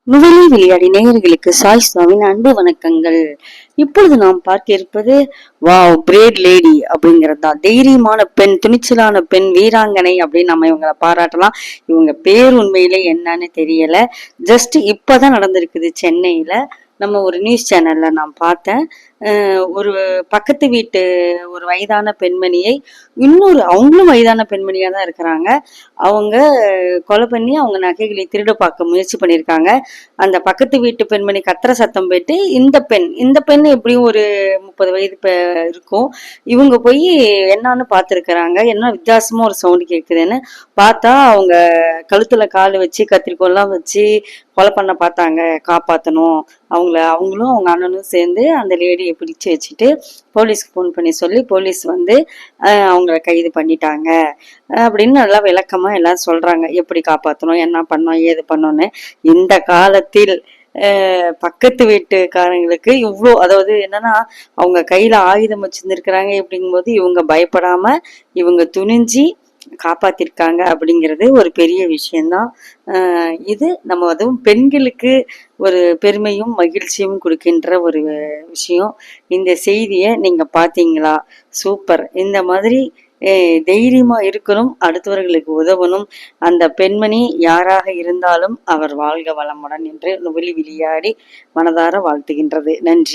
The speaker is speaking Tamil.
நுவலி விளையாடி நேயர்களுக்கு சாய் சுவாமின் அன்பு வணக்கங்கள். இப்பொழுது நாம் பார்க்க இருப்பது வாவ் பிரேட் லேடி அப்படிங்கிறது தான். தைரியமான பெண், துணிச்சலான பெண், வீராங்கனை அப்படின்னு நம்ம இவங்களை பாராட்டலாம். இவங்க பேர் உண்மையிலே என்னன்னு தெரியல. ஜஸ்ட் இப்பதான் நடந்திருக்குது சென்னையில. நம்ம ஒரு நியூஸ் சேனல்ல நான் பார்த்தேன். ஒரு பக்கத்து வீட்டு ஒரு வயதான பெண்மணியை இன்னொரு அவங்களும் வயதான பெண்மணியா தான் இருக்கிறாங்க. அவங்க கொலை பண்ணி அவங்க நகைகளை திருட பார்க்க முயற்சி பண்ணியிருக்காங்க. அந்த பக்கத்து வீட்டு பெண்மணி கத்துற சத்தம் போயிட்டு இந்த பெண் எப்படியும் ஒரு 30 வயது இருக்கும். இவங்க போய் என்னான்னு பார்த்துருக்குறாங்க. என்ன வித்தியாசமா ஒரு சவுண்டு கேட்குதுன்னு பார்த்தா அவங்க கழுத்துல கால் வச்சு கத்திரிக்கோல்லாம் வச்சு கொலை பண்ண பார்த்தாங்க. காப்பாற்றணும் அவங்களும் அவங்க அண்ணனும் சேர்ந்து அந்த லேடியை பிடிச்சு வச்சுட்டு போலீஸ்க்கு ஃபோன் பண்ணி சொல்லி போலீஸ் வந்து அவங்கள கைது பண்ணிட்டாங்க அப்படின்னு நல்லா விளக்கமா எல்லாம் சொல்றாங்க. எப்படி காப்பாற்றணும், என்ன பண்ணோம், ஏது பண்ணோன்னு. இந்த காலத்தில் பக்கத்து வீட்டுக்காரங்களுக்கு இவ்வளோ, அதாவது என்னன்னா அவங்க கையில ஆயுதம் வச்சிருந்துருக்கிறாங்க. அப்படிங்கும்போது இவங்க பயப்படாம இவங்க துணிஞ்சு காப்பாத்திருக்காங்க அப்படிங்கிறது ஒரு பெரிய விஷயம்தான். இது நம்ம அதுவும் பெண்களுக்கு ஒரு பெருமையும் மகிழ்ச்சியும் கொடுக்கின்ற ஒரு விஷயம். இந்த செய்தியை நீங்க பாத்தீங்களா? சூப்பர். இந்த மாதிரி தைரியமா இருக்கணும், அடுத்தவர்களுக்கு உதவணும். அந்த பெண்மணி யாராக இருந்தாலும் அவர் வாழ்க வளமுடன் என்று விளையாடி மனதார வாழ்த்துகின்றது. நன்றி.